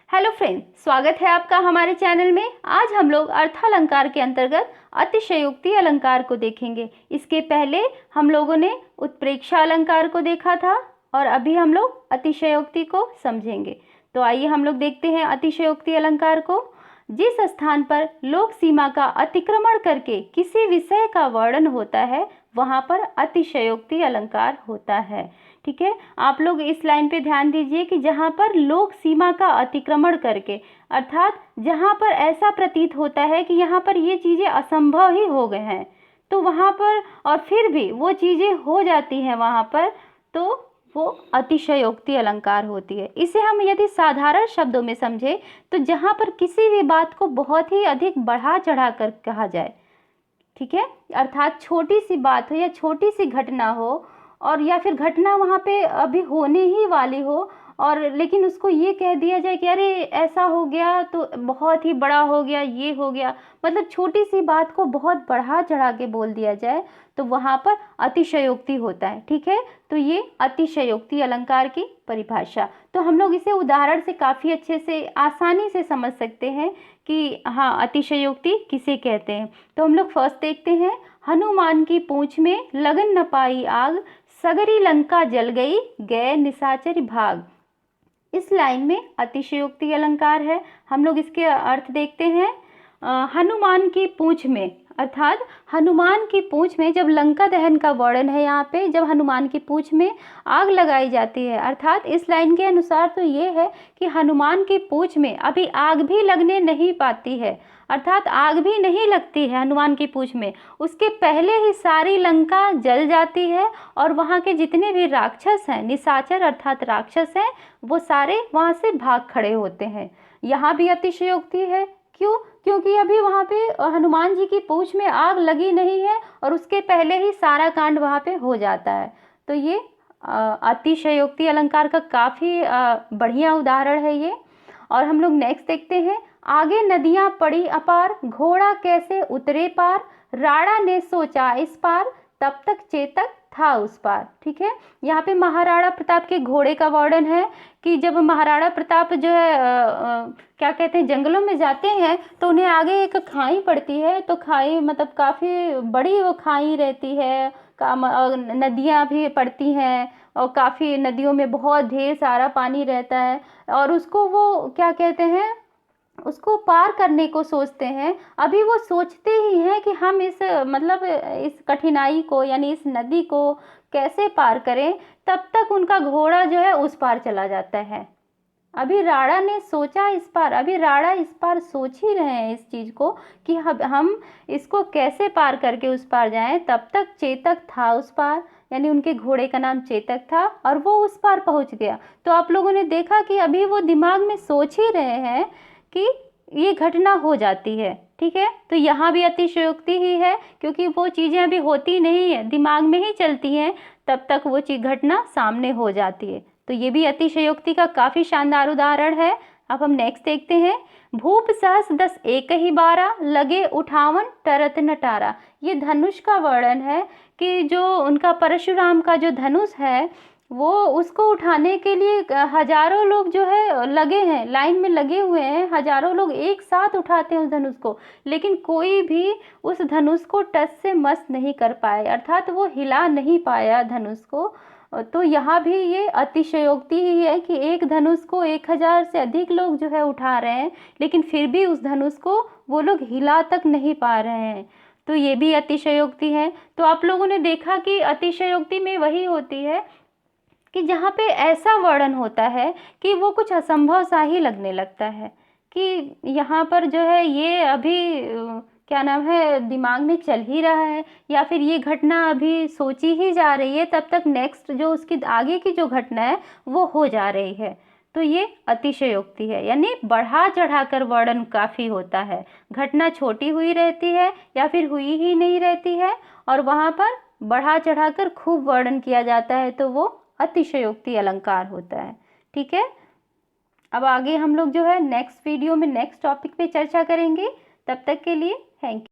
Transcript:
Hello friend, स्वागत है आपका हमारे चैनल में। आज हम लोग अर्थालंकार के अंतर्गत अतिशयोक्ति अलंकार को देखेंगे। इसके पहले हम लोगों ने उत्प्रेक्षा अलंकार को देखा था और अभी हम लोग अतिशयोक्ति को समझेंगे। तो आइए हम लोग देखते हैं अतिशयोक्ति अलंकार को। जिस स्थान पर लोक सीमा का अतिक्रमण करके किसी विषय का वर्णन होता है वहाँ पर अतिशयोक्ति अलंकार होता है। ठीक है, आप लोग इस लाइन पे ध्यान दीजिए कि जहाँ पर लोक सीमा का अतिक्रमण करके, अर्थात जहाँ पर ऐसा प्रतीत होता है कि यहाँ पर ये चीज़ें असंभव ही हो गए हैं, तो वहाँ पर और फिर भी वो चीज़ें हो जाती हैं वहाँ पर, तो वो अतिशयोक्ति अलंकार होती है। इसे हम यदि साधारण शब्दों में समझे तो जहाँ पर किसी भी बात को बहुत ही अधिक बढ़ा चढ़ा कर कहा जाए, ठीक है, अर्थात छोटी सी बात हो या छोटी सी घटना हो और या फिर घटना वहाँ पे अभी होने ही वाली हो और लेकिन उसको ये कह दिया जाए कि अरे ऐसा हो गया तो बहुत ही बड़ा हो गया, ये हो गया, मतलब छोटी सी बात को बहुत बढ़ा चढ़ा के बोल दिया जाए तो वहाँ पर अतिशयोक्ति होता है। ठीक है, तो ये अतिशयोक्ति अलंकार की परिभाषा। तो हम लोग इसे उदाहरण से काफ़ी अच्छे से आसानी से समझ सकते हैं कि हाँ अतिशयोक्ति किसे कहते हैं। तो हम लोग फर्स्ट देखते हैं, हनुमान की पूंछ में लगन न पाई आग, सगरी लंका जल गई, गए निशाचर भाग। इस लाइन में अतिशयोक्ति अलंकार है। हम लोग इसके अर्थ देखते हैं। हनुमान की पूंछ में, अर्थात हनुमान की पूंछ में, जब लंका दहन का वर्णन है यहाँ पे, जब हनुमान की पूंछ में आग लगाई जाती है, अर्थात इस लाइन के अनुसार तो ये है कि हनुमान की पूंछ में अभी आग भी लगने नहीं पाती है, अर्थात आग भी नहीं लगती है हनुमान की पूंछ में, उसके पहले ही सारी लंका जल जाती है और वहाँ के जितने भी राक्षस हैं, निशाचर अर्थात राक्षस हैं, वो सारे वहाँ से भाग खड़े होते हैं। यहाँ भी अतिशयोक्ति है। क्यों? क्योंकि अभी वहाँ पे हनुमान जी की पूंछ में आग लगी नहीं है और उसके पहले ही सारा कांड वहाँ पे हो जाता है। तो ये अतिशयोक्ति अलंकार का काफ़ी बढ़िया उदाहरण है ये। और हम लोग नेक्स्ट देखते हैं, आगे नदियाँ पड़ी अपार, घोड़ा कैसे उतरे पार, राणा ने सोचा इस पार, तब तक चेतक था उस पार। ठीक है, यहाँ पे महाराणा प्रताप के घोड़े का वर्णन है कि जब महाराणा प्रताप जो है क्या कहते हैं, जंगलों में जाते हैं तो उन्हें आगे एक खाई पड़ती है, तो खाई मतलब काफ़ी बड़ी वो खाई रहती है, नदियाँ भी पड़ती हैं और काफ़ी नदियों में बहुत ढेर सारा पानी रहता है और उसको वो क्या कहते हैं, उसको पार करने को सोचते हैं। अभी वो सोचते ही हैं कि हम इस मतलब इस कठिनाई को यानी इस नदी को कैसे पार करें, तब तक उनका घोड़ा जो है उस पार चला जाता है। अभी राणा ने सोचा इस पार, अभी राणा इस पार सोच ही रहे हैं इस चीज़ को कि हम इसको कैसे पार करके उस पार जाएं, तब तक चेतक था उस पार, यानी उनके घोड़े का नाम चेतक था और वो उस पार पहुंच गया। तो आप लोगों ने देखा कि अभी वो दिमाग में सोच ही रहे हैं कि ये घटना हो जाती है। ठीक है, तो यहाँ भी अतिशयोक्ति ही है क्योंकि वो चीज़ें अभी होती नहीं है, दिमाग में ही चलती हैं, तब तक वो चीज़ घटना सामने हो जाती है। तो ये भी अतिशयोक्ति का काफ़ी शानदार उदाहरण है। अब हम नेक्स्ट देखते हैं, भूप सहस 10 एक ही 12, लगे उठावन टरत नटारा। ये धनुष का वर्णन है कि जो उनका परशुराम का जो धनुष है वो उसको उठाने के लिए हजारों लोग जो है लगे हैं, लाइन में लगे हुए हैं, हजारों लोग एक साथ उठाते हैं उस धनुष को, लेकिन कोई भी उस धनुष को टस से मस नहीं कर पाए, अर्थात वो हिला नहीं पाया धनुष को। तो यहाँ भी ये अतिशयोक्ति ही है कि एक धनुष को 1000 से अधिक लोग जो है उठा रहे हैं, लेकिन फिर भी उस धनुष को वो लोग हिला तक नहीं पा रहे हैं, तो ये भी अतिशयोक्ति है। तो आप लोगों ने देखा कि अतिशयोक्ति में वही होती है कि जहाँ पे ऐसा वर्णन होता है कि वो कुछ असंभव सा ही लगने लगता है कि यहाँ पर जो है ये अभी क्या नाम है दिमाग में चल ही रहा है या फिर ये घटना अभी सोची ही जा रही है, तब तक नेक्स्ट जो उसकी आगे की जो घटना है वो हो जा रही है। तो ये अतिशयोक्ति है, यानी बढ़ा चढ़ाकर वर्णन काफ़ी होता है, घटना छोटी हुई रहती है या फिर हुई ही नहीं रहती है और वहाँ पर बढ़ा चढ़ाकर खूब वर्णन किया जाता है, तो वो अतिशयोक्ति अलंकार होता है। ठीक है, अब आगे हम लोग जो है नेक्स्ट वीडियो में नेक्स्ट टॉपिक पे चर्चा करेंगे। तब तक के लिए थैंक यू।